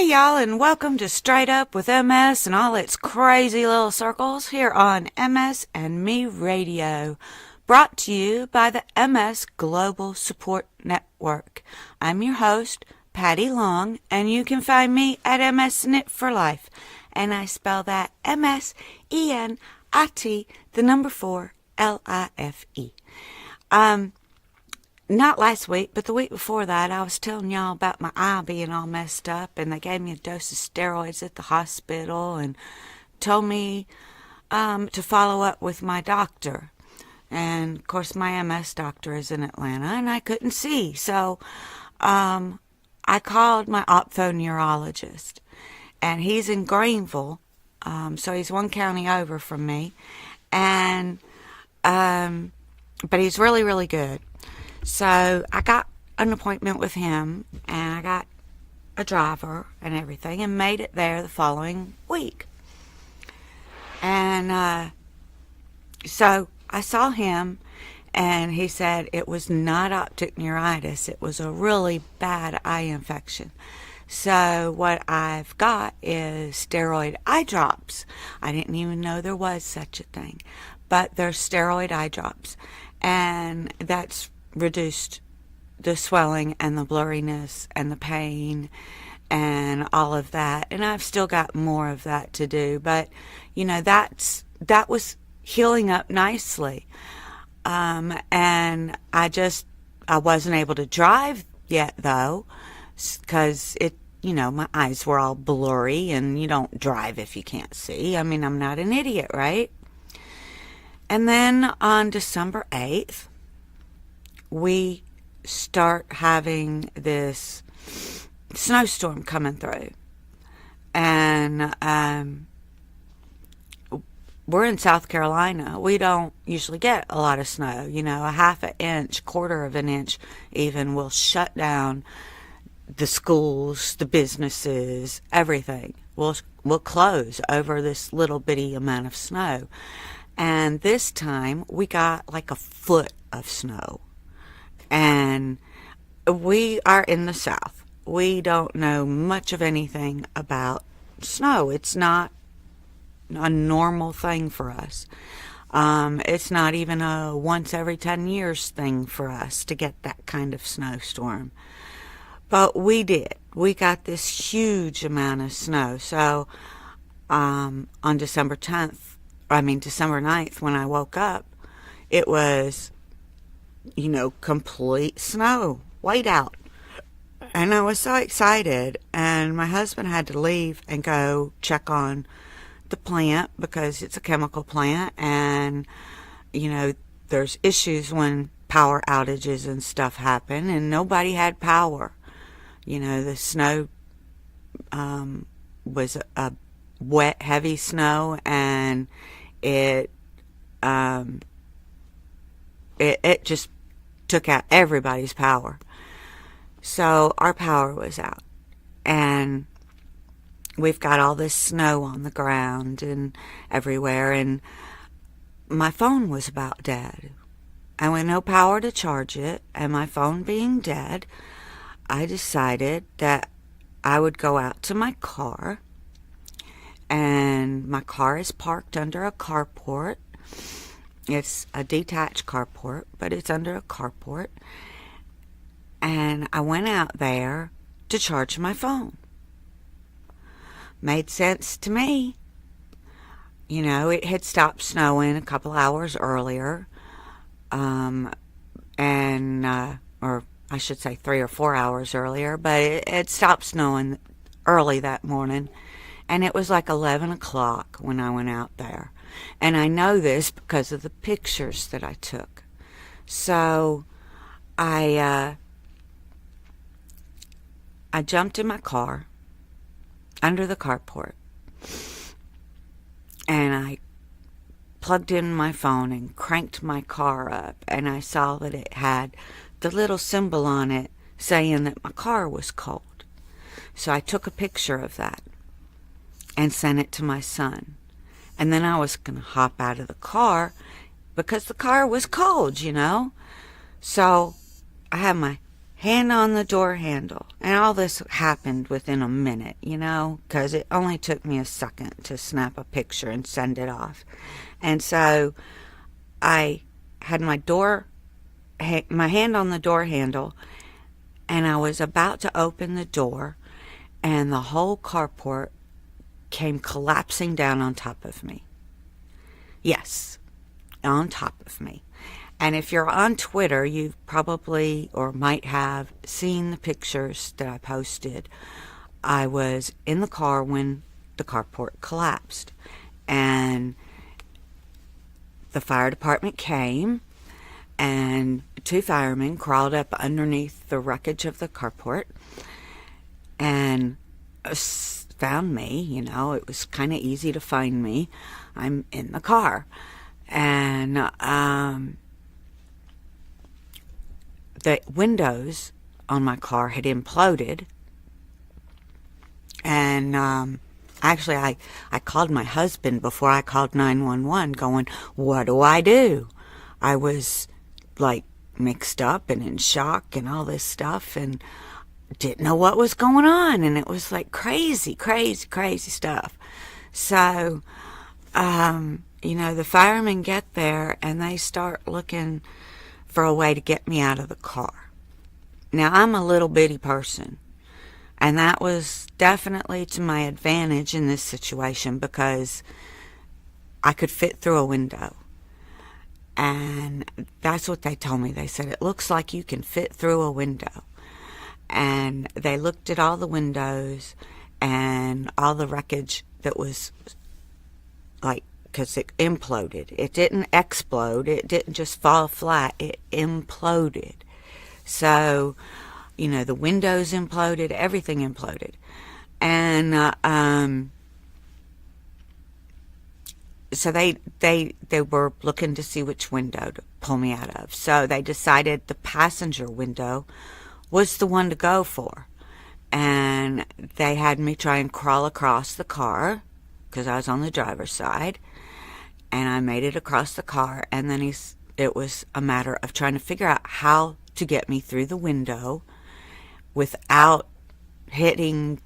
Hey y'all, and welcome to Straight Up with MS and all its crazy little circles here on MS&Me Radio, brought to you by the MS Global Support Network. I'm your host, Patty Long, and you can find me at MSNit for Life, and I spell that MSENIT, the number 4, LIFE. Not last week, but the week before that, I was telling y'all about my eye being all messed up, and they gave me a dose of steroids at the hospital and told me to follow up with my doctor. And, of course, my MS doctor is in Atlanta, and I couldn't see. So I called my ophthalmologist, and he's in Greenville, so he's one county over from me. And but he's really, really good. So I got an appointment with him, and I got a driver and everything, and made it there the following week. And so I saw him, and he said it was not optic neuritis. It was a really bad eye infection. So what I've got is steroid eye drops. I didn't even know there was such a thing, but they're steroid eye drops, and that's reduced the swelling and the blurriness and the pain and all of that. And I've still got more of that to do, but you know, that was healing up nicely. And I wasn't able to drive yet though, because my eyes were all blurry, and you don't drive if you can't see. I mean, I'm not an idiot, right? And then on December 8th, we start having this snowstorm coming through. And we're in South Carolina. We don't usually get a lot of snow. A half an inch, quarter of an inch even will shut down the schools, the businesses, everything. We'll close over this little bitty amount of snow. And this time we got like a foot of snow. And we are in the South. We don't know much of anything about snow. It's not a normal thing for us. It's not even a once every 10 years thing for us to get that kind of snowstorm. But we did. We got this huge amount of snow. So on December 9th, when I woke up, it was complete snow, white out. And I was so excited, and my husband had to leave and go check on the plant because it's a chemical plant, and there's issues when power outages and stuff happen, and nobody had power. The snow was a wet, heavy snow, and it just took out everybody's power. So our power was out, and we've got all this snow on the ground and everywhere, and my phone was about dead. And with no power to charge it, and my phone being dead, I decided that I would go out to my car, and my car is parked under a carport. It's a detached carport, but it's under a carport. And I went out there to charge my phone. Made sense to me. It had stopped snowing a couple hours earlier. Or I should say 3 or 4 hours earlier, but it stopped snowing early that morning. And it was like 11 o'clock when I went out there. And I know this because of the pictures that I took. So I jumped in my car under the carport, and I plugged in my phone and cranked my car up, and I saw that it had the little symbol on it saying that my car was cold. So I took a picture of that and sent it to my son. And then I was going to hop out of the car because the car was cold, So I had my hand on the door handle. And all this happened within a minute, because it only took me a second to snap a picture and send it off. And so I had my hand on the door handle, and I was about to open the door, and the whole carport came collapsing down on top of me. Yes, on top of me. And if you're on Twitter, you probably or might have seen the pictures that I posted. I was in the car when the carport collapsed, and the fire department came, and 2 firemen crawled up underneath the wreckage of the carport and found me. It was kind of easy to find me. I'm in the car, and the windows on my car had imploded. And actually, I called my husband before I called 911 going, what do I do? I was like mixed up and in shock and all this stuff, and didn't know what was going on. And it was like crazy stuff. So, the firemen get there and they start looking for a way to get me out of the car. Now, I'm a little bitty person, and that was definitely to my advantage in this situation because I could fit through a window. And that's what they told me. They said, it looks like you can fit through a window. And they looked at all the windows and all the wreckage that was because it imploded. It didn't explode. It didn't just fall flat. It imploded. So, the windows imploded. Everything imploded. And so they were looking to see which window to pull me out of. So they decided the passenger window was the one to go for. And they had me try and crawl across the car because I was on the driver's side. And I made it across the car, and then it was a matter of trying to figure out how to get me through the window without hitting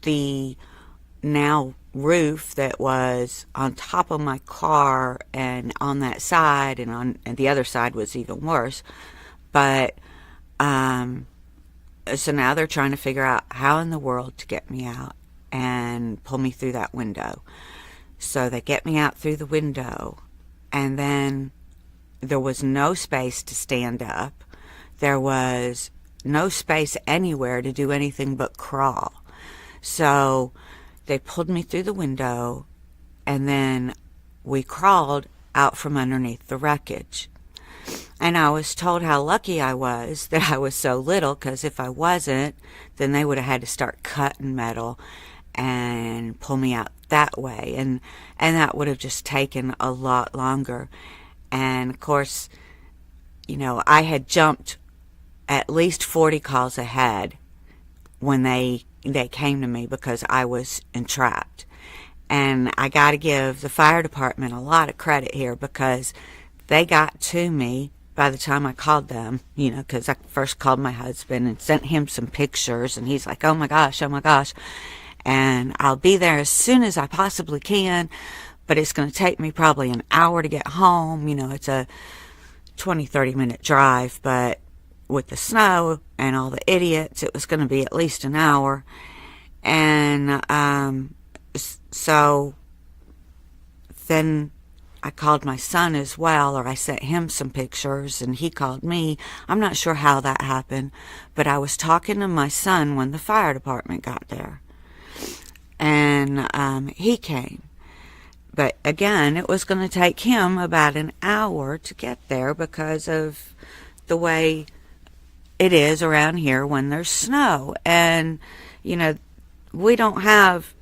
the now roof that was on top of my car and on that side, and the other side was even worse. But so now they're trying to figure out how in the world to get me out and pull me through that window. So they get me out through the window, and then there was no space to stand up. There was no space anywhere to do anything but crawl. So they pulled me through the window, and then we crawled out from underneath the wreckage. And I was told how lucky I was that I was so little, because if I wasn't, then they would have had to start cutting metal and pull me out that way, and that would have just taken a lot longer. And of course, I had jumped at least 40 calls ahead when they came to me because I was entrapped. And I got to give the fire department a lot of credit here because they got to me by the time I called them, because I first called my husband and sent him some pictures, and he's like, oh my gosh, and I'll be there as soon as I possibly can, but it's going to take me probably an hour to get home. It's a 20-30 minute drive, but with the snow and all the idiots, it was going to be at least an hour. And so then I called my son as well, or I sent him some pictures, and he called me. I'm not sure how that happened, but I was talking to my son when the fire department got there. And he came. But again, it was going to take him about an hour to get there because of the way it is around here when there's snow. And, we don't have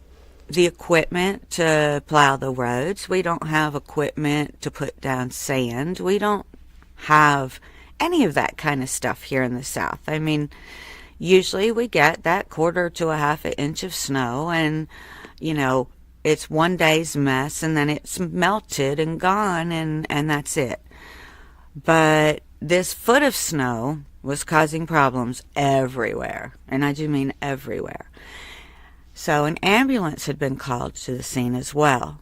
the equipment to plow the roads. We don't have equipment to put down sand. We don't have any of that kind of stuff here in the South. I mean, usually we get that quarter to a half an inch of snow, and, it's one day's mess, and then it's melted and gone, and that's it. But this foot of snow, was causing problems everywhere, and I do mean everywhere. So an ambulance had been called to the scene as well,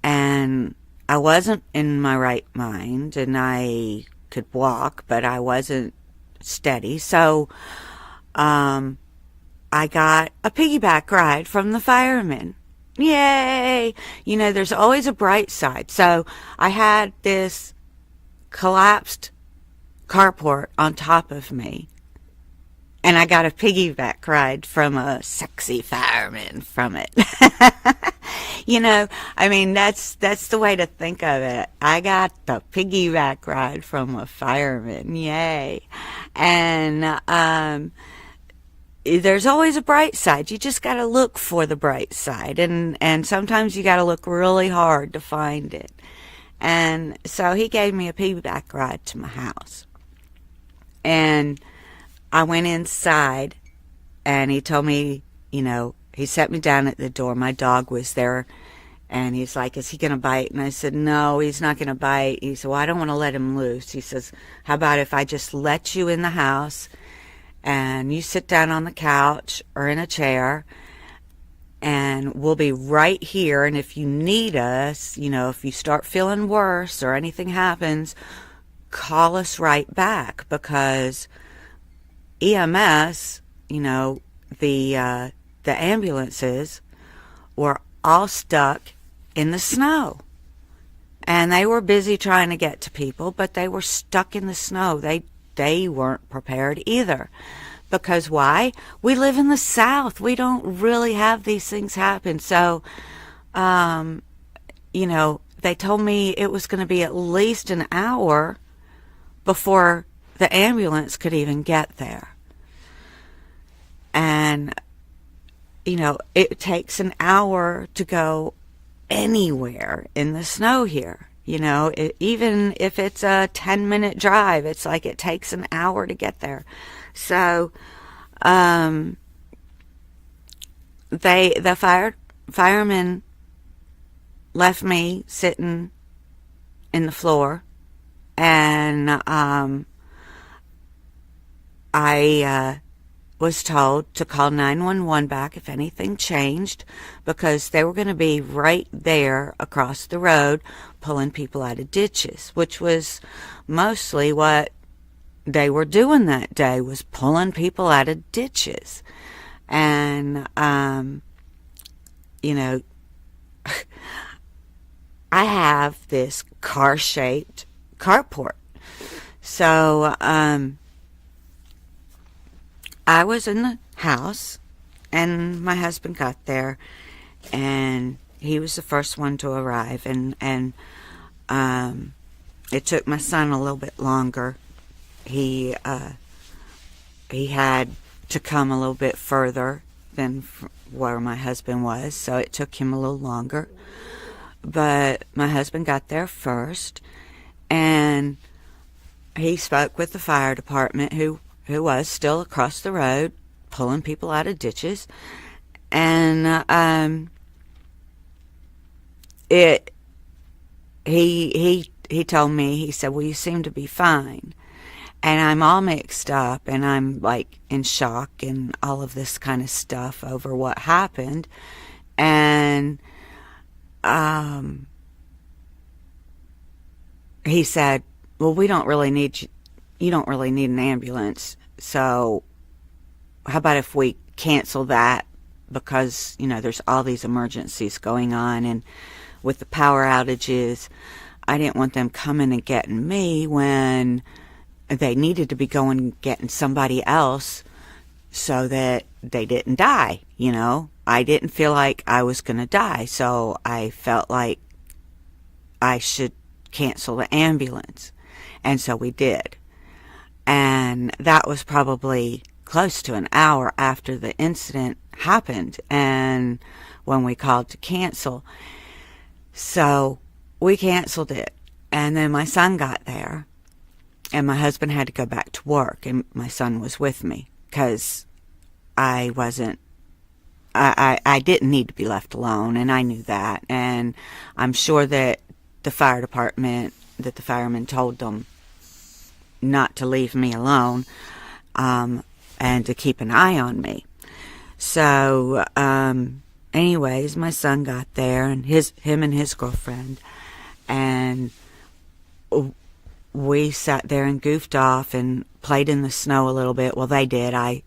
and I wasn't in my right mind, and I could walk, but I wasn't steady. So I got a piggyback ride from the firemen. Yay! You know, there's always a bright side. So I had this collapsed carport on top of me, and I got a piggyback ride from a sexy fireman from it. You know, I mean, that's the way to think of it. I got the piggyback ride from a fireman. Yay. And there's always a bright side. You just got to look for the bright side, and sometimes you got to look really hard to find it. And so he gave me a piggyback ride to my house, and I went inside, and he told me, you know, he set me down at the door. My dog was there, and he's like, is he going to bite? And I said, no, he's not going to bite. He said, well, I don't want to let him loose. He says, how about if I just let you in the house, and you sit down on the couch or in a chair, and we'll be right here, and if you need us, you know, if you start feeling worse or anything happens, call us right back, because EMS, you know, the ambulances were all stuck in the snow, and they were busy trying to get to people, but they were stuck in the snow. They weren't prepared either, because why? We live in the South. We don't really have these things happen. So, you know, they told me it was going to be at least an hour before the ambulance could even get there. And, you know, it takes an hour to go anywhere in the snow here. You know, even if it's a 10-minute drive, it's like it takes an hour to get there. So, the firemen left me sitting in the floor, and I was told to call 911 back if anything changed, because they were going to be right there across the road pulling people out of ditches, which was mostly what they were doing that day, was pulling people out of ditches. And, you know, I have this car-shaped carport. So, I was in the house, and my husband got there, and he was the first one to arrive, and it took my son a little bit longer. He had to come a little bit further than where my husband was, so it took him a little longer. But my husband got there first, and he spoke with the fire department, who was still across the road pulling people out of ditches. And he told me, he said, well, you seem to be fine. And I'm all mixed up, and I'm like in shock and all of this kind of stuff over what happened. And he said, well, we don't really need you don't really need an ambulance, so how about if we cancel that, because, you know, there's all these emergencies going on, and with the power outages, I didn't want them coming and getting me when they needed to be going and getting somebody else so that they didn't die, you know. I didn't feel like I was going to die, so I felt like I should cancel the ambulance. And so we did. And that was probably close to an hour after the incident happened, and when we called to cancel. So we canceled it. And then my son got there, and my husband had to go back to work, and my son was with me, because I didn't need to be left alone, and I knew that. And I'm sure that the fire department, that the firemen told them not to leave me alone, and to keep an eye on me. So, anyways, my son got there, and him and his girlfriend, and we sat there and goofed off and played in the snow a little bit. Well, they did. I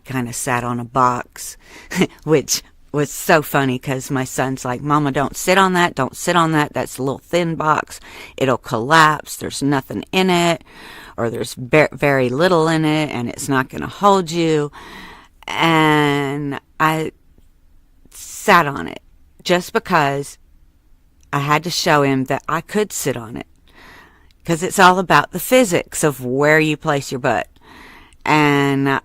kind of sat on a box, which was so funny because my son's like, Mama, don't sit on that. Don't sit on that. That's a little thin box. It'll collapse. There's nothing in it, or there's very little in it, and it's not going to hold you. And I sat on it just because I had to show him that I could sit on it, because it's all about the physics of where you place your butt. And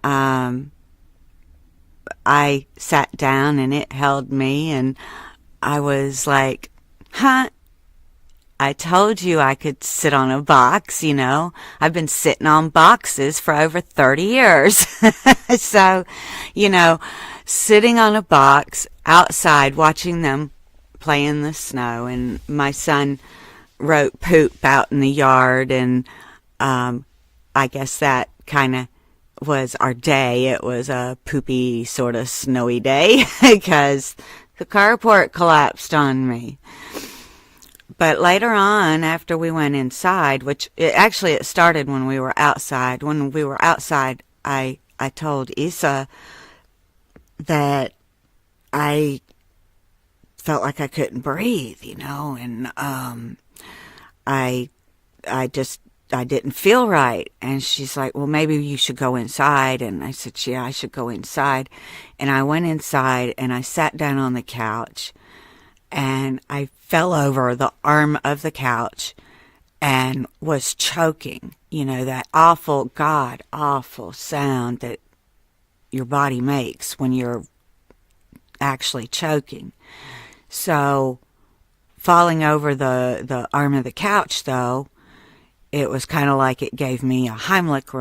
I sat down and it held me, and I was like, huh? I told you I could sit on a box, you know. I've been sitting on boxes for over 30 years. So, you know, sitting on a box outside watching them play in the snow, and my son wrote poop out in the yard, and I guess that kind of was our day. It was a poopy, sort of snowy day because the carport collapsed on me. But later on, after we went inside, it started when we were outside. When we were outside, I told Isa that I felt like I couldn't breathe, you know, and I didn't feel right. And she's like, well, maybe you should go inside. And I said, yeah, I should go inside. And I went inside and I sat down on the couch, and I fell over the arm of the couch and was choking. You know, that awful, god-awful sound that your body makes when you're actually choking. So, falling over the arm of the couch, though, it was kind of like it gave me a Heimlich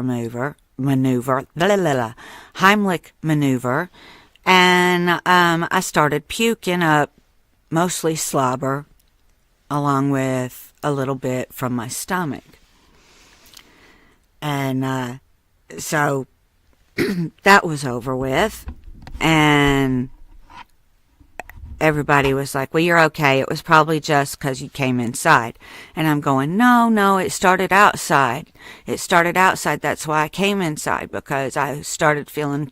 maneuver, and I started puking up mostly slobber, along with a little bit from my stomach. And so that was over with, and everybody was like, well, you're okay. It was probably just because you came inside. And I'm going, no, it started outside. It started outside. That's why I came inside, because I started feeling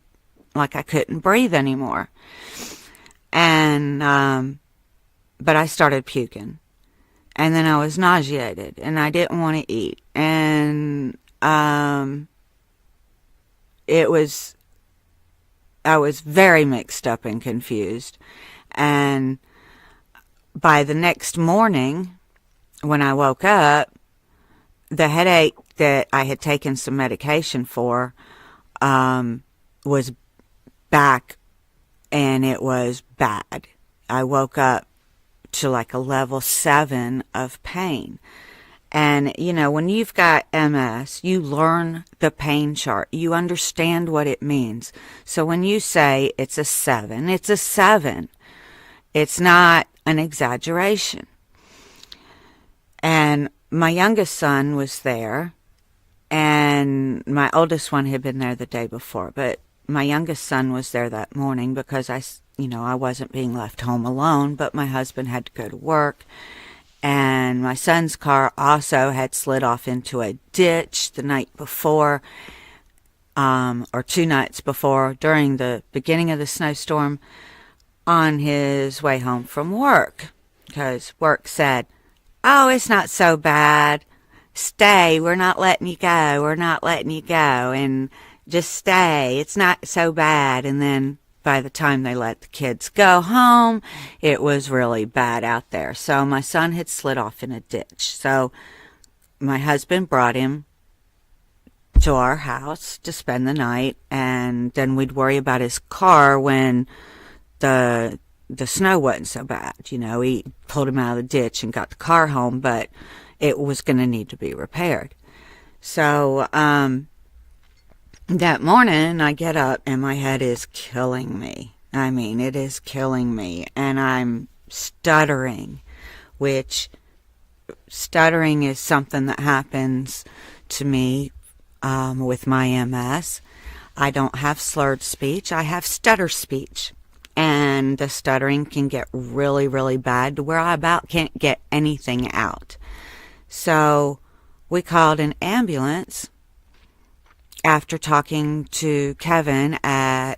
like I couldn't breathe anymore. And, but I started puking. And then I was nauseated, and I didn't want to eat. And, I was very mixed up and confused. And by the next morning, when I woke up, the headache that I had taken some medication for was back, and it was bad. I woke up to like a level 7 of pain. And, you know, when you've got MS, you learn the pain chart. You understand what it means. So when you say it's a 7, it's a 7. It's not an exaggeration. And my youngest son was there, and my oldest one had been there the day before. But my youngest son was there that morning because I wasn't being left home alone, but my husband had to go to work. And my son's car also had slid off into a ditch the night before, or 2 nights before, during the beginning of the snowstorm, on his way home from work. Because work said, oh, it's not so bad. Stay. We're not letting you go. We're not letting you go. And just stay. It's not so bad. And then by the time they let the kids go home, it was really bad out there. So my son had slid off in a ditch. So my husband brought him to our house to spend the night, and then we'd worry about his car when the snow wasn't so bad. You know, he pulled him out of the ditch and got the car home, but it was going to need to be repaired. So that morning, I get up and my head is killing me. I mean, it is killing me. And I'm stuttering, which stuttering is something that happens to me with my MS. I don't have slurred speech. I have stutter speech. And the stuttering can get really, really bad to where I about can't get anything out. So we called an ambulance after talking to Kevin at,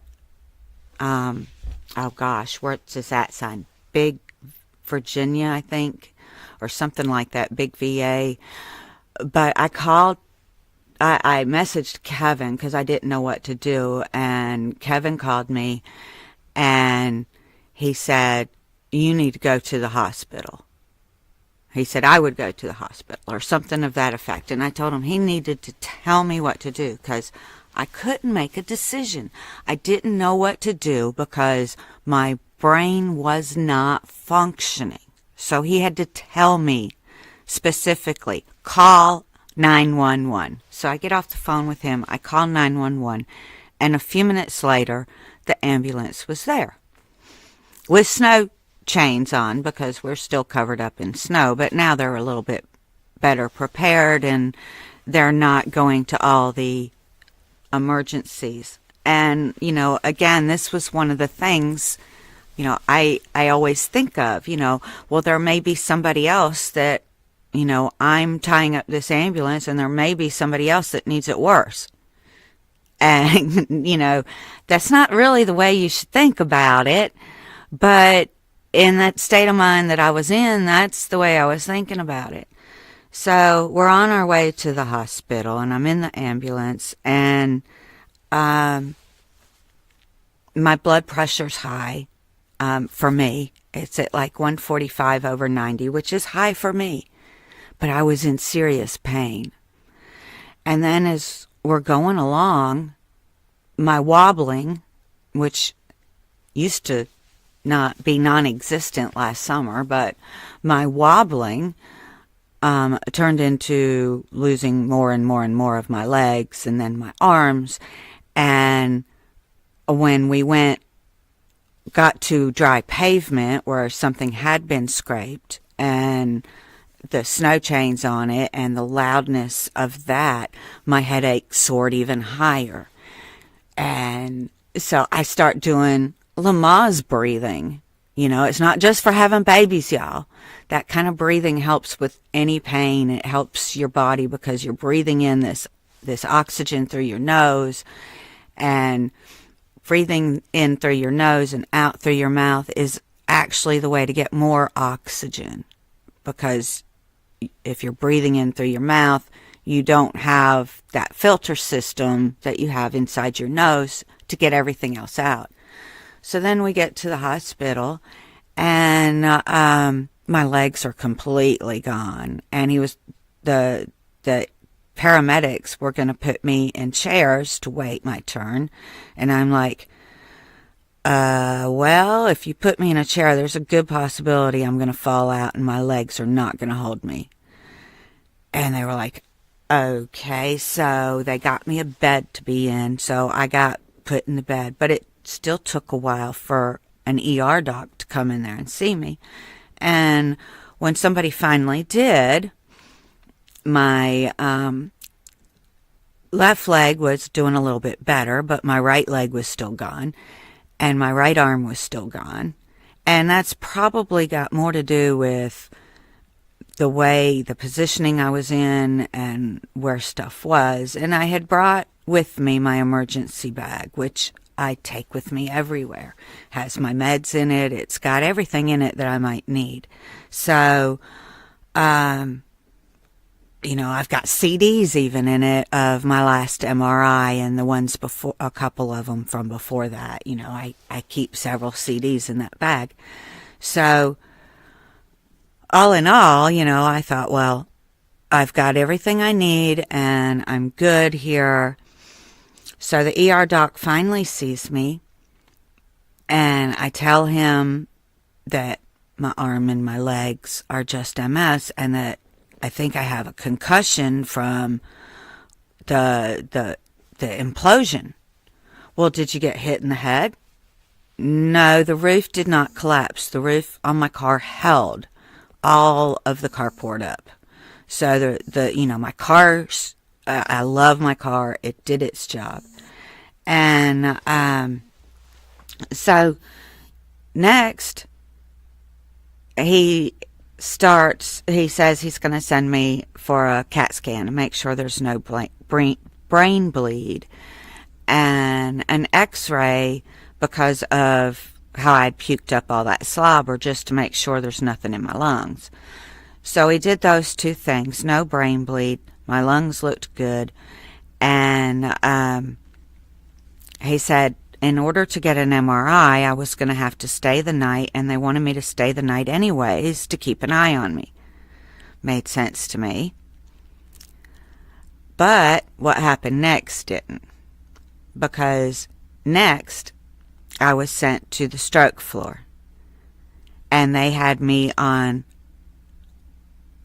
where's that sign? Big Virginia, I think, or something like that, big VA. But I messaged Kevin because I didn't know what to do, and Kevin called me, and he said, you need to go to the hospital. He said I would go to the hospital or something of that effect. And I told him he needed to tell me what to do because I couldn't make a decision. I didn't know what to do because my brain was not functioning. So he had to tell me specifically, call 911. So I get off the phone with him. I call 911. And a few minutes later, the ambulance was there with snow chains on because we're still covered up in snow, but now they're a little bit better prepared and they're not going to all the emergencies. And, again, this was one of the things, I always think of, well, there may be somebody else that, I'm tying up this ambulance and there may be somebody else that needs it worse. And, that's not really the way you should think about it, but in that state of mind that I was in, that's the way I was thinking about it. So we're on our way to the hospital, and I'm in the ambulance, and my blood pressure's high for me. It's at like 145/90, which is high for me, but I was in serious pain. And then as we're going along, my wobbling, which used to not be non-existent last summer, but my wobbling turned into losing more and more and more of my legs and then my arms. And when we got to dry pavement where something had been scraped and the snow chains on it and the loudness of that, my headache soared even higher. And so I start doing Lamaze breathing. It's not just for having babies, y'all. That kind of breathing helps with any pain. It helps your body because you're breathing in this oxygen through your nose, and breathing in through your nose and out through your mouth is actually the way to get more oxygen, because if you're breathing in through your mouth, you don't have that filter system that you have inside your nose to get everything else out. So then we get to the hospital, and my legs are completely gone. And the paramedics were going to put me in chairs to wait my turn. And I'm like, well, if you put me in a chair, there's a good possibility I'm going to fall out and my legs are not going to hold me. And they were like, okay. So they got me a bed to be in. So I got put in the bed, but it still took a while for an ER doc to come in there and see me. And when somebody finally did, my left leg was doing a little bit better, but my right leg was still gone, and my right arm was still gone. And that's probably got more to do with the positioning I was in and where stuff was. And I had brought with me my emergency bag, which I take with me everywhere. Has my meds in it. It's got everything in it that I might need. So, I've got CDs even in it of my last MRI and the ones before, a couple of them from before that. I keep several CDs in that bag. So, all in all, I thought, well, I've got everything I need and I'm good here. So the ER doc finally sees me, and I tell him that my arm and my legs are just MS and that I think I have a concussion from the implosion. Well, did you get hit in the head? No, the roof did not collapse. The roof on my car held all of the carport up. So my car's I love my car. It did its job. And so next, he says he's going to send me for a CAT scan to make sure there's no brain bleed, and an x-ray because of how I'd puked up all that slobber, just to make sure there's nothing in my lungs. So he did those two things. No brain bleed. My lungs looked good. And he said in order to get an MRI, I was going to have to stay the night, and they wanted me to stay the night anyways to keep an eye on me. Made sense to me. But what happened next didn't. Because next, I was sent to the stroke floor. And they had me on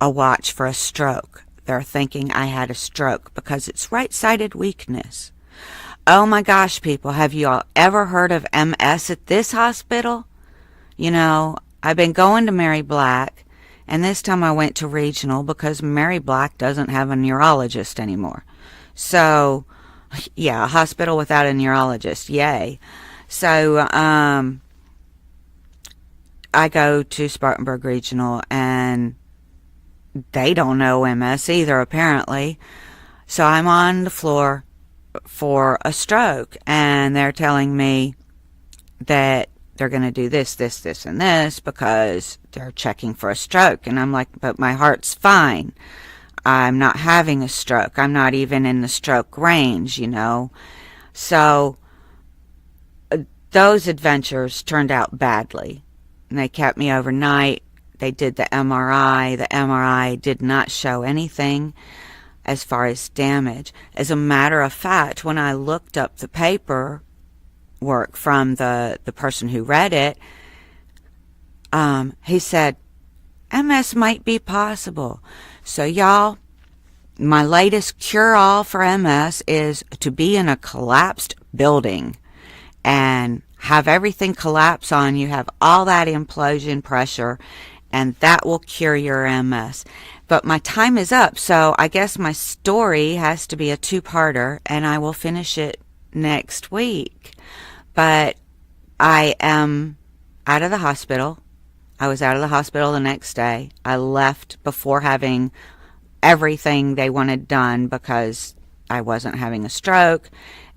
a watch for a stroke. They're thinking I had a stroke because it's right-sided weakness. Oh my gosh, people, have you all ever heard of MS at this hospital? You know, I've been going to Mary Black, and this time I went to regional because Mary Black doesn't have a neurologist anymore. So, yeah, a hospital without a neurologist, yay. So, I go to Spartanburg Regional, and they don't know MS either, apparently. So I'm on the floor for a stroke, and they're telling me that they're going to do this, this, this, and this because they're checking for a stroke. And I'm like, but my heart's fine. I'm not having a stroke. I'm not even in the stroke range, you know. So those adventures turned out badly. And they kept me overnight. They did the MRI. The MRI did not show anything as far as damage. As a matter of fact, when I looked up the paperwork from the person who read it, he said, MS might be possible. So y'all, my latest cure-all for MS is to be in a collapsed building and have everything collapse on you, have all that implosion pressure, and that will cure your MS. But my time is up, so I guess my story has to be a two-parter, and I will finish it next week. But I am out of the hospital. I was out of the hospital the next day. I left before having everything they wanted done because I wasn't having a stroke.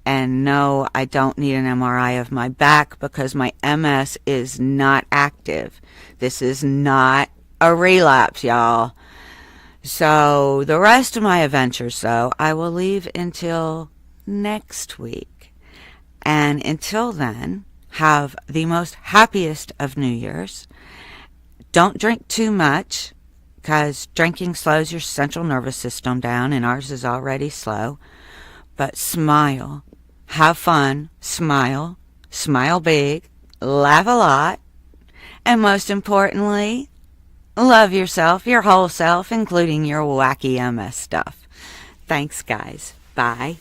And no, I don't need an MRI of my back because my MS is not active. This is not a relapse, y'all. So the rest of my adventures, though, I will leave until next week. And until then, have the most happiest of New Year's. Don't drink too much, because drinking slows your central nervous system down, and ours is already slow. But smile. Have fun. Smile. Smile big. Laugh a lot. And most importantly, love yourself, your whole self, including your wacky MS stuff. Thanks, guys. Bye.